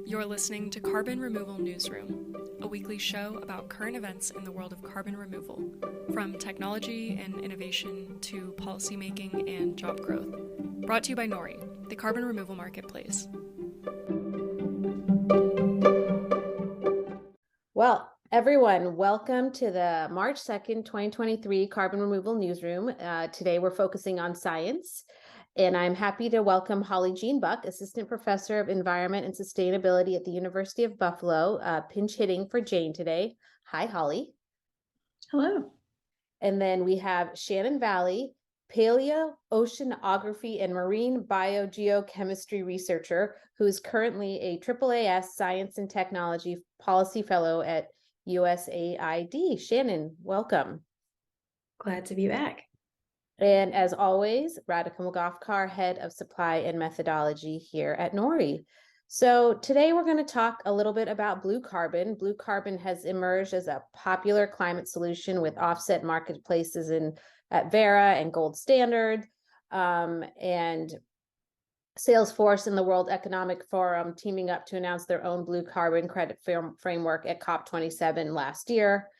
You're listening to Carbon Removal Newsroom, a weekly show about current events in the world of carbon removal, from technology and innovation to policymaking and job growth. Brought to you by Nori, the carbon removal marketplace. Well, everyone, welcome to the March 2nd, 2023 Carbon Removal Newsroom. Today we're focusing on science, and I'm happy to welcome Holly Jean Buck, Assistant Professor of Environment and Sustainability at the University of Buffalo, pinch hitting for Jane today. Hi, Holly. Hello. And then we have Shannon Valley, paleoceanography and marine biogeochemistry researcher, who is currently a AAAS Science and Technology Policy Fellow at USAID. Shannon, welcome. Glad to be back. And as always, Radhika, Head of Supply and Methodology here at Nori. So today we're going to talk a little bit about blue carbon. Blue carbon has emerged as a popular climate solution with offset marketplaces at Vera and Gold Standard, and Salesforce and the World Economic Forum teaming up to announce their own blue carbon credit framework at COP27 last year.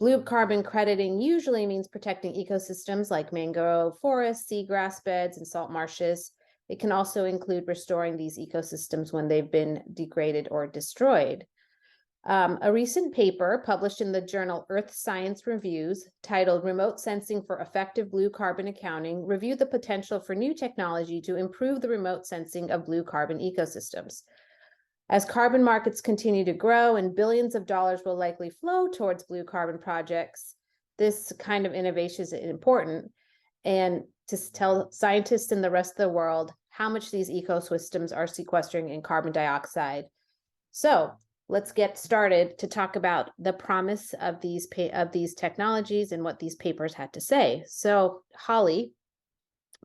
Blue carbon crediting usually means protecting ecosystems like mangrove forests, seagrass beds, and salt marshes. It can also include restoring these ecosystems when they've been degraded or destroyed. A recent paper published in the journal Earth Science Reviews titled Remote Sensing for Effective Blue Carbon Accounting reviewed the potential for new technology to improve the remote sensing of blue carbon ecosystems. As carbon markets continue to grow and billions of dollars will likely flow towards blue carbon projects, this kind of innovation is important, and to tell scientists in the rest of the world how much these ecosystems are sequestering in carbon dioxide. So let's get started to talk about the promise of these technologies and what these papers had to say. So Holly,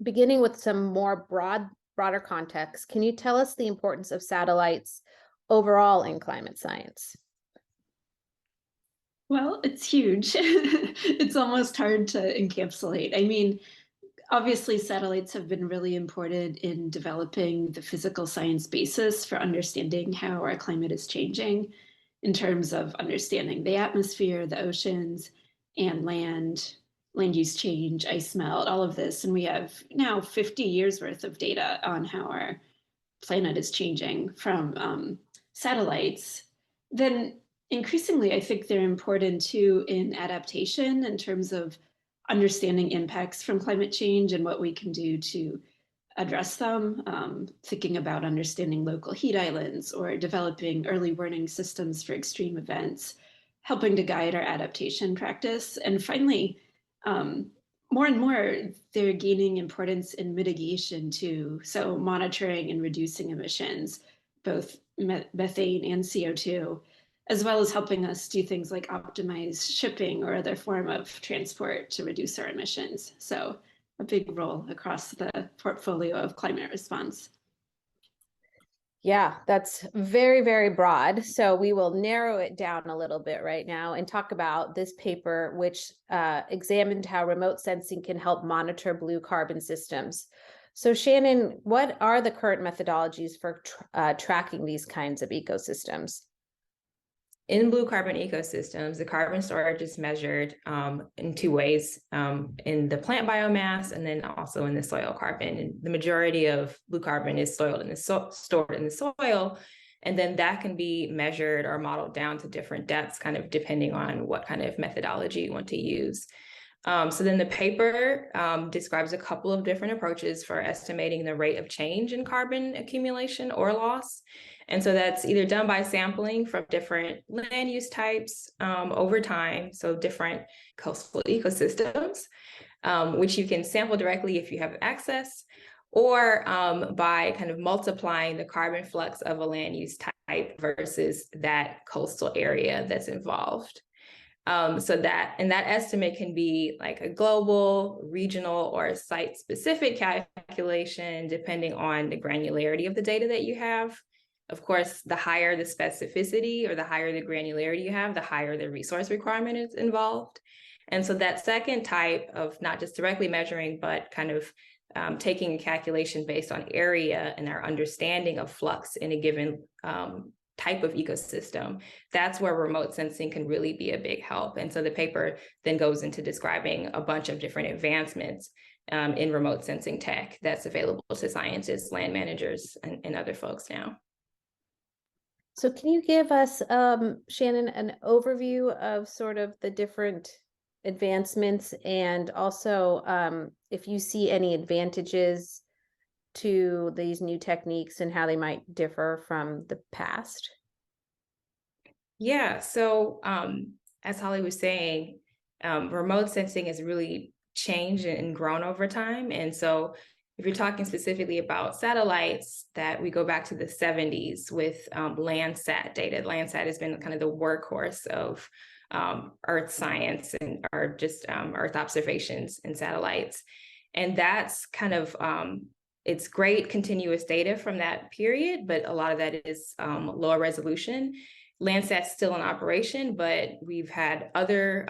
beginning with some more broader context, can you tell us the importance of satellites overall in climate science? Well, it's huge. It's almost hard to encapsulate. I mean, obviously, satellites have been really important in developing the physical science basis for understanding how our climate is changing in terms of understanding the atmosphere, the oceans, and land use change, ice melt, all of this. And we have now 50 years worth of data on how our planet is changing from satellites. Then increasingly, I think they're important too in adaptation in terms of understanding impacts from climate change and what we can do to address them, thinking about understanding local heat islands or developing early warning systems for extreme events, helping to guide our adaptation practice. And finally, more and more, they're gaining importance in mitigation too. So monitoring and reducing emissions, both methane and CO2, as well as helping us do things like optimize shipping or other form of transport to reduce our emissions. So a big role across the portfolio of climate response. Yeah, that's very, very broad. So we will narrow it down a little bit right now and talk about this paper, which examined how remote sensing can help monitor blue carbon systems. So Shannon, what are the current methodologies for tracking these kinds of ecosystems? In blue carbon ecosystems, the carbon storage is measured in two ways, in the plant biomass and then also in the soil carbon. And the majority of blue carbon is stored in the soil, and then that can be measured or modeled down to different depths, kind of depending on what kind of methodology you want to use. So then the paper describes a couple of different approaches for estimating the rate of change in carbon accumulation or loss. And so that's either done by sampling from different land use types over time, so different coastal ecosystems, which you can sample directly if you have access, or by kind of multiplying the carbon flux of a land use type versus that coastal area that's involved. So that estimate can be like a global, regional, or site-specific calculation, depending on the granularity of the data that you have. Of course, the higher the specificity or the higher the granularity you have, the higher the resource requirement is involved. And so that second type of not just directly measuring, but kind of taking a calculation based on area and our understanding of flux in a given type of ecosystem, that's where remote sensing can really be a big help. And so the paper then goes into describing a bunch of different advancements in remote sensing tech that's available to scientists, land managers, and other folks now. So can you give us, Shannon, an overview of sort of the different advancements, and also if you see any advantages to these new techniques and how they might differ from the past? Yeah, so as Holly was saying, remote sensing has really changed and grown over time. And so if you're talking specifically about satellites, that we go back to the 70s with Landsat data. Landsat has been kind of the workhorse of Earth science and Earth observations and satellites. And that's kind of, it's great continuous data from that period, but a lot of that is lower resolution. Landsat's still in operation, but we've had other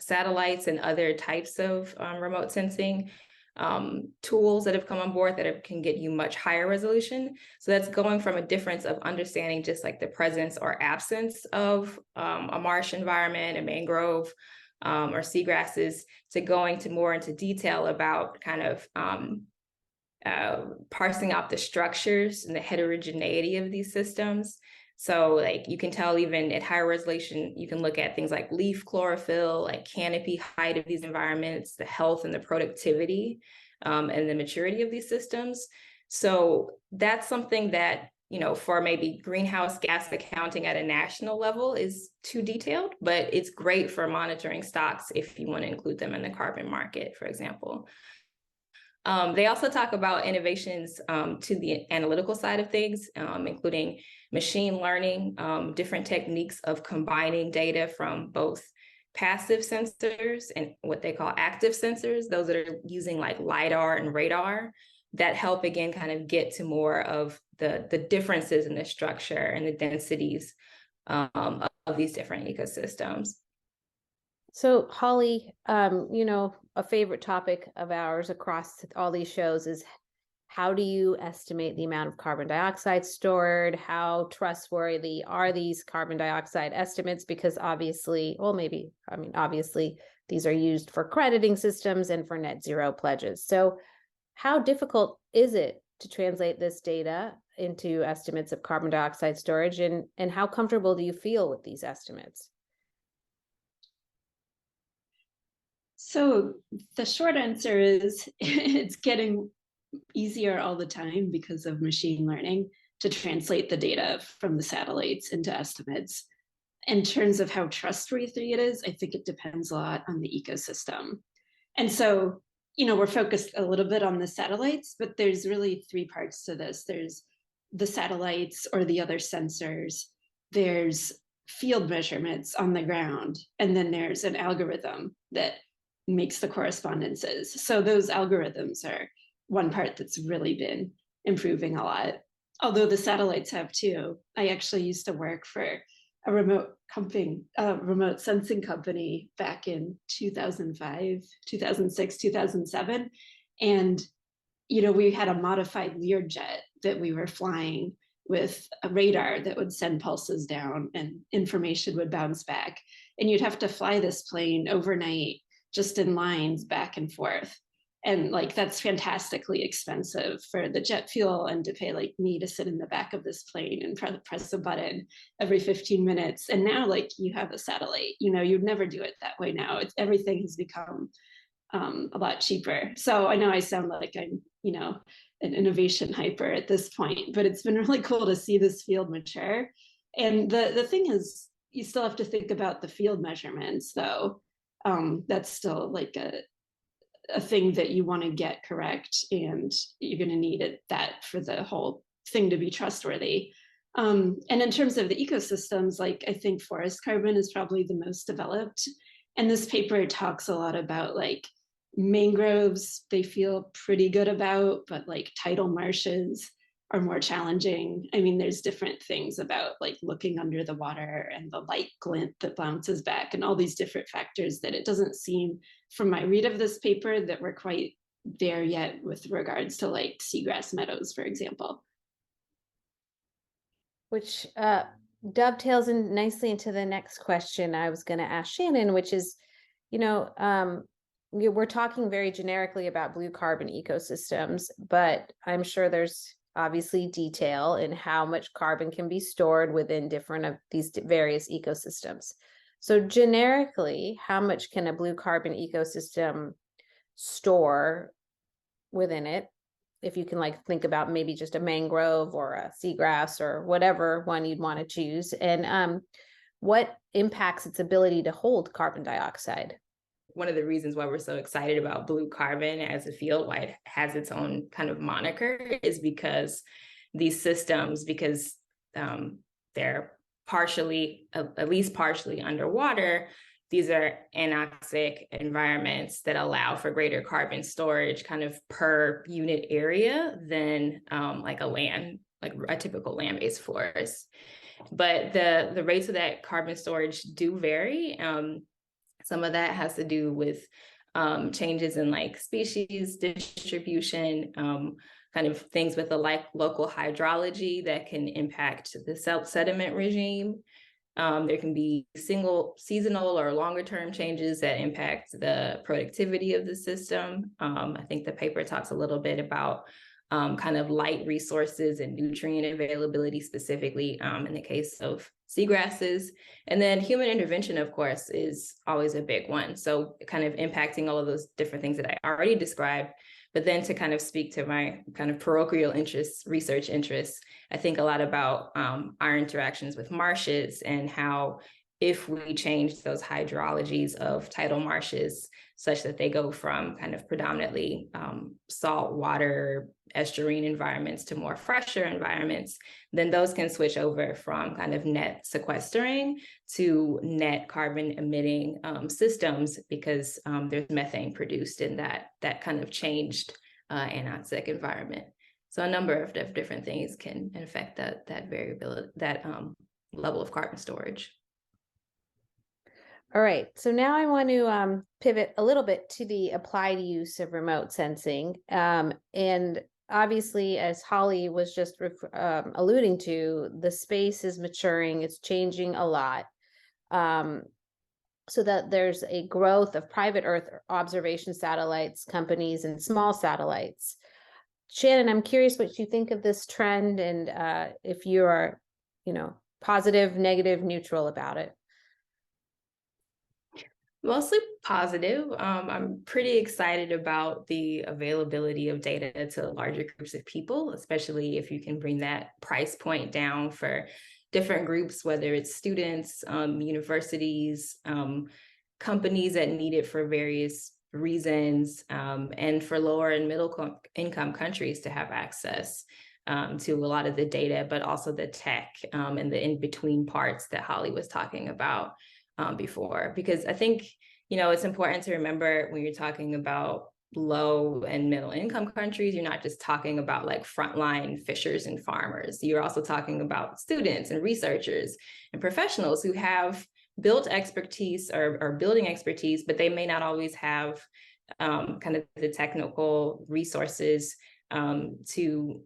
satellites and other types of remote sensing tools that have come on board that can get you much higher resolution. So that's going from a difference of understanding just like the presence or absence of a marsh environment, a mangrove, or seagrasses, to going to more into detail about kind of parsing out the structures and the heterogeneity of these systems. So like you can tell even at higher resolution, you can look at things like leaf chlorophyll, like canopy height of these environments, the health and the productivity and the maturity of these systems. So that's something that, you know, for maybe greenhouse gas accounting at a national level is too detailed, but it's great for monitoring stocks if you want to include them in the carbon market, for example. They also talk about innovations to the analytical side of things, including machine learning, different techniques of combining data from both passive sensors and what they call active sensors, those that are using like LiDAR and radar, that help again kind of get to more of the differences in the structure and the densities of these different ecosystems. So Holly, you know, a favorite topic of ours across all these shows is, how do you estimate the amount of carbon dioxide stored? How trustworthy are these carbon dioxide estimates? Because obviously, well, maybe, I mean, obviously these are used for crediting systems and for net zero pledges. So how difficult is it to translate this data into estimates of carbon dioxide storage, and how comfortable do you feel with these estimates? So the short answer is it's getting easier all the time because of machine learning to translate the data from the satellites into estimates. In terms of how trustworthy it is, I think it depends a lot on the ecosystem. And so, you know, we're focused a little bit on the satellites, but there's really three parts to this. There's the satellites or the other sensors, there's field measurements on the ground, and then there's an algorithm that makes the correspondences. So those algorithms are one part that's really been improving a lot. Although the satellites have too. I actually used to work for a remote sensing company back in 2005, 2006, 2007. And, you know, we had a modified Learjet that we were flying with a radar that would send pulses down and information would bounce back. And you'd have to fly this plane overnight, just in lines back and forth. And like, that's fantastically expensive for the jet fuel, and to pay like me to sit in the back of this plane and press a button every 15 minutes. And now like you have a satellite, you know, you'd never do it that way now. Everything has become a lot cheaper. So I know I sound like I'm, you know, an innovation hyper at this point, but it's been really cool to see this field mature. And the thing is, you still have to think about the field measurements though. That's still like a thing that you want to get correct, and you're going to need that for the whole thing to be trustworthy. And in terms of the ecosystems, like I think forest carbon is probably the most developed. And this paper talks a lot about like mangroves, they feel pretty good about, but like tidal marshes are more challenging. I mean, there's different things about like looking under the water and the light glint that bounces back and all these different factors that it doesn't seem from my read of this paper that we're quite there yet with regards to like seagrass meadows, for example. Which dovetails in nicely into the next question I was going to ask Shannon, which is, we're talking very generically about blue carbon ecosystems, but I'm sure there's obviously detail in how much carbon can be stored within different of these various ecosystems. So generically, how much can a blue carbon ecosystem store within it? If you can like think about maybe just a mangrove or a seagrass or whatever one you'd want to choose, and what impacts its ability to hold carbon dioxide? One of the reasons why we're so excited about blue carbon as a field, why it has its own kind of moniker, is because these systems, because they're partially, at least partially underwater, these are anoxic environments that allow for greater carbon storage kind of per unit area than like a typical land-based forest. But the rates of that carbon storage do vary. Some of that has to do with changes in like species distribution, kind of things with the local hydrology that can impact the sediment regime. There can be seasonal or longer term changes that impact the productivity of the system. I think the paper talks a little bit about kind of light resources and nutrient availability, specifically in the case of seagrasses. And then human intervention, of course, is always a big one. So kind of impacting all of those different things that I already described. But then to kind of speak to my kind of parochial interests, research interests, I think a lot about our interactions with marshes and how if we change those hydrologies of tidal marshes such that they go from kind of predominantly salt water, estuarine environments to more fresher environments, then those can switch over from kind of net sequestering to net carbon emitting systems because there's methane produced in that kind of changed anoxic environment. So a number of different things can affect that variability, that level of carbon storage. All right, so now I want to pivot a little bit to the applied use of remote sensing. And obviously, as Holly was just alluding to, the space is maturing, it's changing a lot. So that there's a growth of private Earth observation satellites, companies, and small satellites. Shannon, I'm curious what you think of this trend and if you are, positive, negative, neutral about it. Mostly positive. I'm pretty excited about the availability of data to larger groups of people, especially if you can bring that price point down for different groups, whether it's students, universities, companies that need it for various reasons, and for lower and middle income countries to have access to a lot of the data, but also the tech and the in-between parts that Holly was talking about before. Because I think, it's important to remember when you're talking about low and middle income countries, you're not just talking about like frontline fishers and farmers. You're also talking about students and researchers and professionals who have built expertise or building expertise, but they may not always have kind of the technical resources to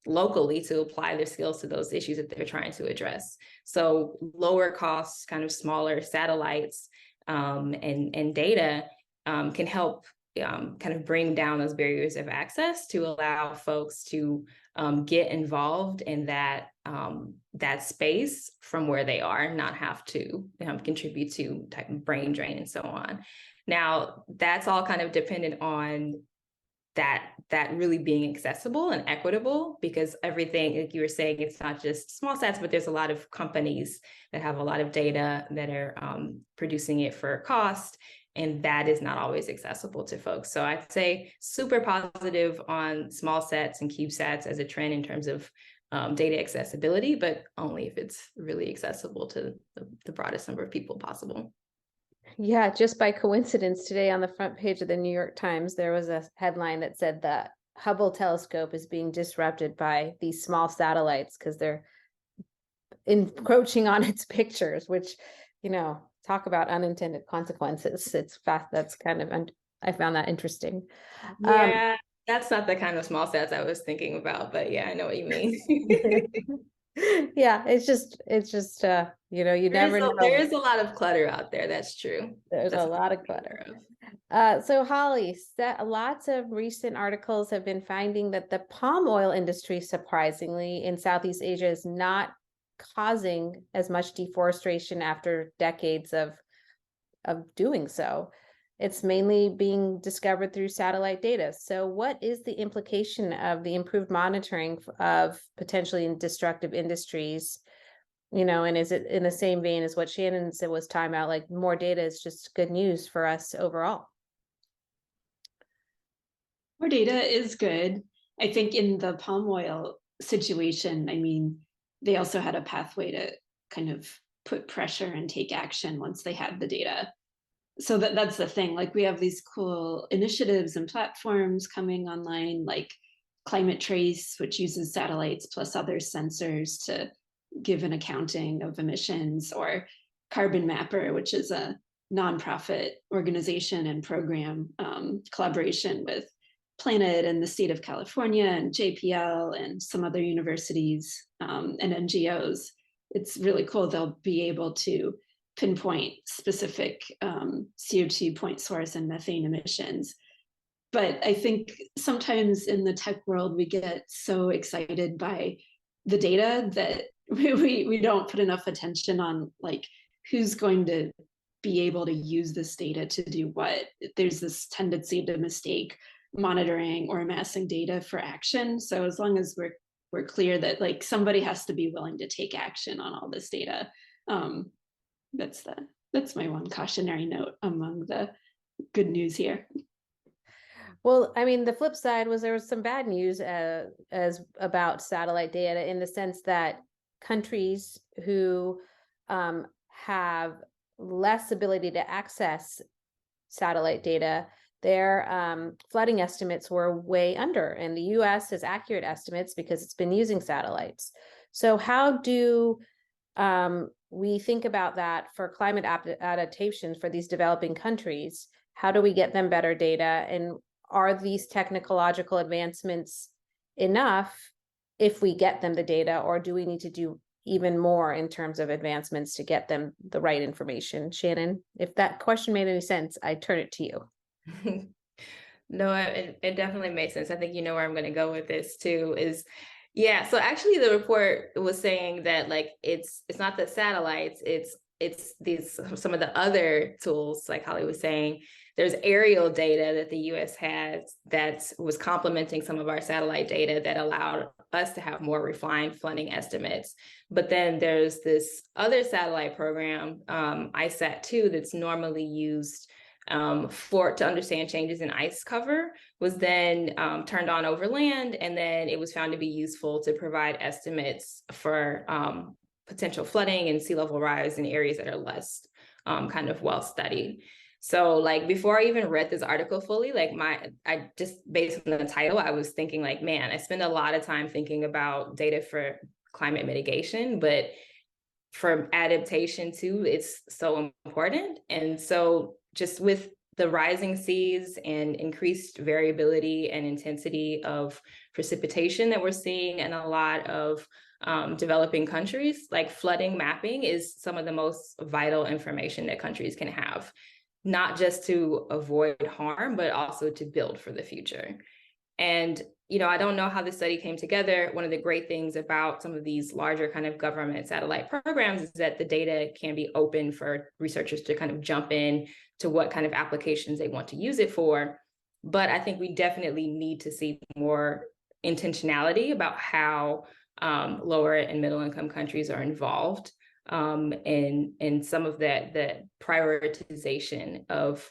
locally to apply their skills to those issues that they're trying to address. So lower costs, kind of smaller satellites and data can help kind of bring down those barriers of access to allow folks to get involved in that space from where they are, not have to contribute to type of brain drain and so on. Now, that's all kind of dependent on that really being accessible and equitable, because everything, like you were saying, it's not just small sats, but there's a lot of companies that have a lot of data that are producing it for cost, and that is not always accessible to folks. So I'd say super positive on small sats and CubeSats as a trend in terms of data accessibility, but only if it's really accessible to the broadest number of people possible. Yeah, just by coincidence, today on the front page of the New York Times, there was a headline that said the Hubble telescope is being disrupted by these small satellites because they're encroaching on its pictures, which, talk about unintended consequences. It's fast. That's kind of I found that interesting. Yeah, that's not the kind of small stats I was thinking about, but yeah, I know what you mean. Yeah, it's just you never know. There is a lot of clutter out there. That's true. There's That's a lot of clutter. So Holly, lots of recent articles have been finding that the palm oil industry, surprisingly, in Southeast Asia is not causing as much deforestation after decades of doing so. It's mainly being discovered through satellite data. So what is the implication of the improved monitoring of potentially destructive industries? And is it in the same vein as what Shannon said was time out, like more data is just good news for us overall? More data is good. I think in the palm oil situation, I mean, they also had a pathway to kind of put pressure and take action once they had the data. So that's the thing. Like, we have these cool initiatives and platforms coming online, like Climate Trace, which uses satellites plus other sensors to give an accounting of emissions, or Carbon Mapper, which is a nonprofit organization and program collaboration with Planet and the state of California and JPL and some other universities and NGOs. It's really cool. They'll be able to pinpoint specific CO2 point source and methane emissions. But I think sometimes in the tech world, we get so excited by the data that we don't put enough attention on, like, who's going to be able to use this data to do what. There's this tendency to mistake monitoring or amassing data for action. So as long as we're clear that, like, somebody has to be willing to take action on all this data, that's my one cautionary note among the good news here. Well, I mean, the flip side was there was some bad news as about satellite data, in the sense that countries who have less ability to access satellite data, their flooding estimates were way under, and the US has accurate estimates because it's been using satellites. So how do we think about that for climate adaptation for these developing countries? How do we get them better data? And are these technological advancements enough if we get them the data, or do we need to do even more in terms of advancements to get them the right information? Shannon, if that question made any sense, I turn it to you. No, it definitely makes sense. I think you know where I'm going to go with this too, is yeah. So actually the report was saying that, like, it's not the satellites, it's these, some of the other tools, like Holly was saying. There's aerial data that the US has that was complementing some of our satellite data that allowed us to have more refined flooding estimates. But then there's this other satellite program, ISAT-2, that's normally used to understand changes in ice cover, was then turned on over land, and then it was found to be useful to provide estimates for potential flooding and sea level rise in areas that are less kind of well studied. So, like, before I even read this article fully, like, I just, based on the title, I was thinking, like, man, I spend a lot of time thinking about data for climate mitigation, but for adaptation too, it's so important. And so just with the rising seas and increased variability and intensity of precipitation that we're seeing in a lot of developing countries, like, flooding mapping is some of the most vital information that countries can have, not just to avoid harm, but also to build for the future. And, I don't know how this study came together. One of the great things about some of these larger kind of government satellite programs is that the data can be open for researchers to kind of jump in to what kind of applications they want to use it for. But I think we definitely need to see more intentionality about how lower and middle income countries are involved in some of the prioritization of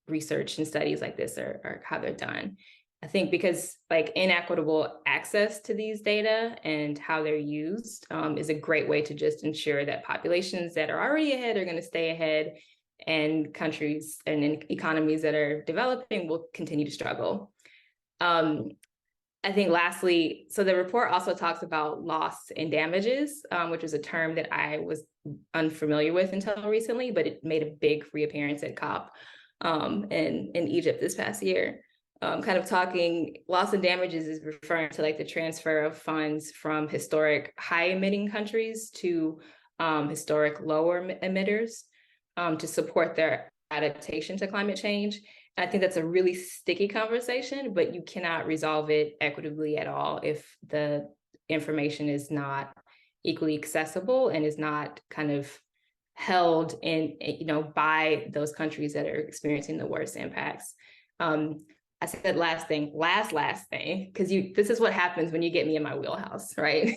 research and studies like this, or how they're done. I think because, like, inequitable access to these data and how they're used is a great way to just ensure that populations that are already ahead are going to stay ahead, and countries and economies that are developing will continue to struggle. I think lastly, so the report also talks about loss and damages, which was a term that I was unfamiliar with until recently, but it made a big reappearance at COP. in Egypt this past year. Kind of talking loss and damages is referring to like the transfer of funds from historic high emitting countries to historic lower emitters to support their adaptation to climate change. And I think that's a really sticky conversation, but you cannot resolve it equitably at all if the information is not equally accessible and is not kind of held in, by those countries that are experiencing the worst impacts. I said last thing, because this is what happens when you get me in my wheelhouse, right?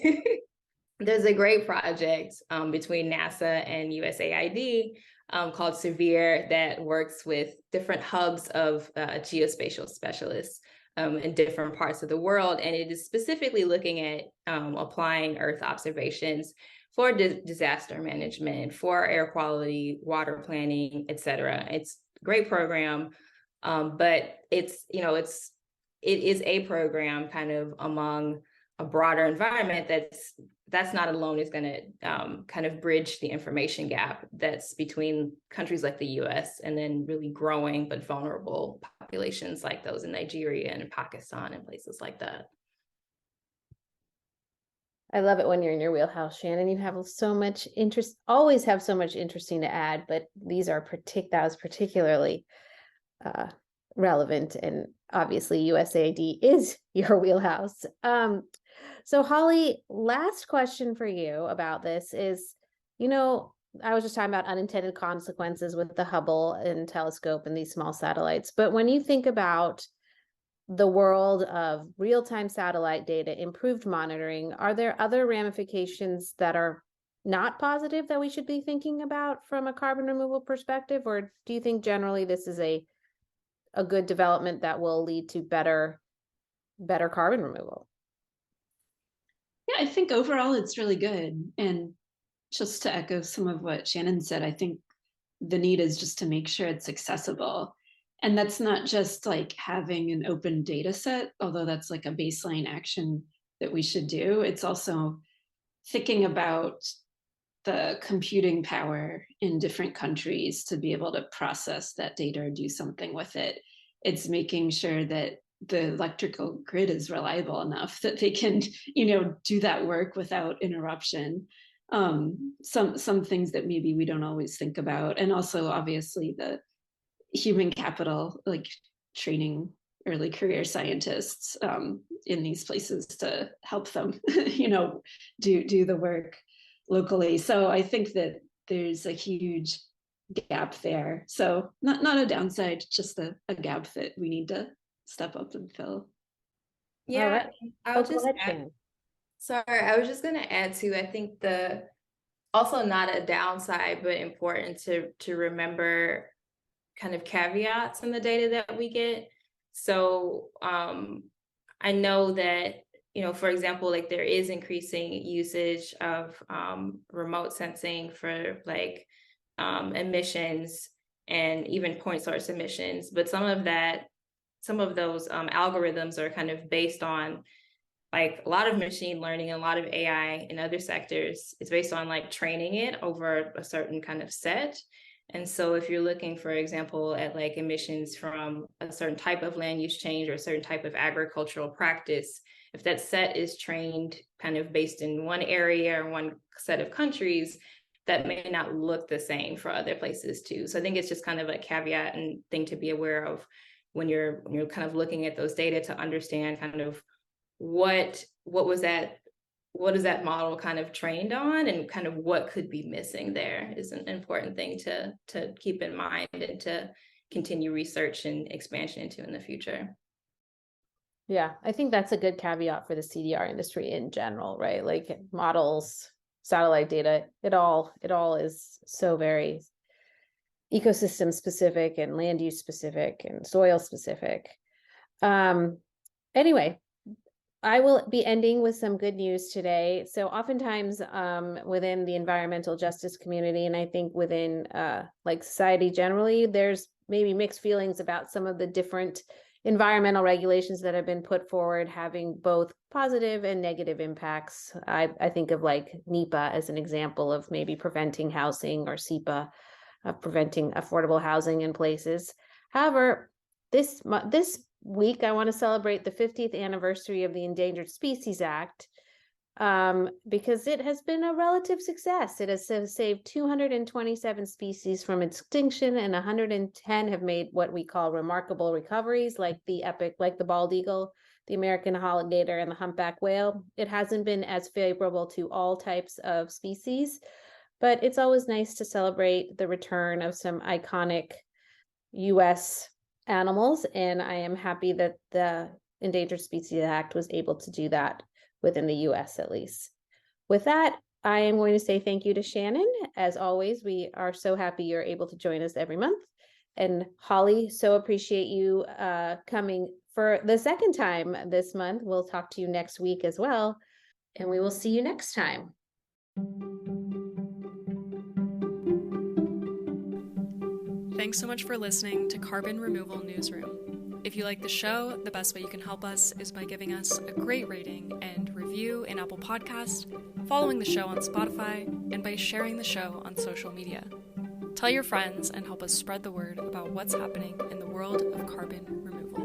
There's a great project between NASA and USAID called Severe that works with different hubs of geospatial specialists in different parts of the world. And it is specifically looking at applying Earth observations for disaster management, for air quality, water planning, et cetera. It's a great program, but it is a program kind of among a broader environment that's not alone is going to kind of bridge the information gap that's between countries like the US and then really growing but vulnerable populations like those in Nigeria and Pakistan and places like that. I love it when you're in your wheelhouse, Shannon. You have so much interest, always have so much interesting to add, but that was particularly relevant, and obviously USAID is your wheelhouse. So Holly, last question for you about this is, I was just talking about unintended consequences with the Hubble and telescope and these small satellites, but when you think about the world of real-time satellite data, improved monitoring, are there other ramifications that are not positive that we should be thinking about from a carbon removal perspective? Or do you think generally this is a good development that will lead to better carbon removal? Yeah, I think overall it's really good. And just to echo some of what Shannon said, I think the need is just to make sure it's accessible. And that's not just like having an open data set, although that's like a baseline action that we should do. It's also thinking about the computing power in different countries to be able to process that data or do something with it. It's making sure that the electrical grid is reliable enough that they can, do that work without interruption. Some things that maybe we don't always think about. And also obviously the human capital, like training early career scientists in these places to help them, do the work locally. So I think that there's a huge gap there. So not a downside, just a gap that we need to step up and fill. Yeah, right. I'll just add, sorry, I was just going to add to, I think also not a downside, but important to remember kind of caveats in the data that we get. So I know that, for example, like there is increasing usage of remote sensing for like emissions and even point source emissions, but some of those algorithms are kind of based on like a lot of machine learning and a lot of AI in other sectors. It's based on like training it over a certain kind of set. And so if you're looking, for example, at like emissions from a certain type of land use change or a certain type of agricultural practice, if that set is trained kind of based in one area or one set of countries, that may not look the same for other places too. So I think it's just kind of a caveat and thing to be aware of when you're kind of looking at those data to understand kind of what is that model kind of trained on and kind of what could be missing there is an important thing to keep in mind and to continue research and expansion into in the future. Yeah, I think that's a good caveat for the CDR industry in general, right? Like models, satellite data, it all is so very ecosystem specific and land use specific and soil specific. Anyway, I will be ending with some good news today. So oftentimes within the environmental justice community, and I think within like society generally, there's maybe mixed feelings about some of the different environmental regulations that have been put forward, having both positive and negative impacts. I think of like NEPA as an example of maybe preventing housing, or SEPA, preventing affordable housing in places. However, this week, I want to celebrate the 50th anniversary of the Endangered Species Act, because it has been a relative success. It has saved 227 species from extinction, and 110 have made what we call remarkable recoveries, like the bald eagle, the American alligator, and the humpback whale. It hasn't been as favorable to all types of species, but it's always nice to celebrate the return of some iconic U.S. animals, and I am happy that the Endangered Species Act was able to do that within the U.S. at least. With that, I am going to say thank you to Shannon. As always, we are so happy you're able to join us every month. And Holly, so appreciate you coming for the second time this month. We'll talk to you next week as well, and we will see you next time. Thanks so much for listening to Carbon Removal Newsroom. If you like the show, the best way you can help us is by giving us a great rating and review in Apple Podcast, following the show on Spotify, and by sharing the show on social media. Tell your friends and help us spread the word about what's happening in the world of carbon removal.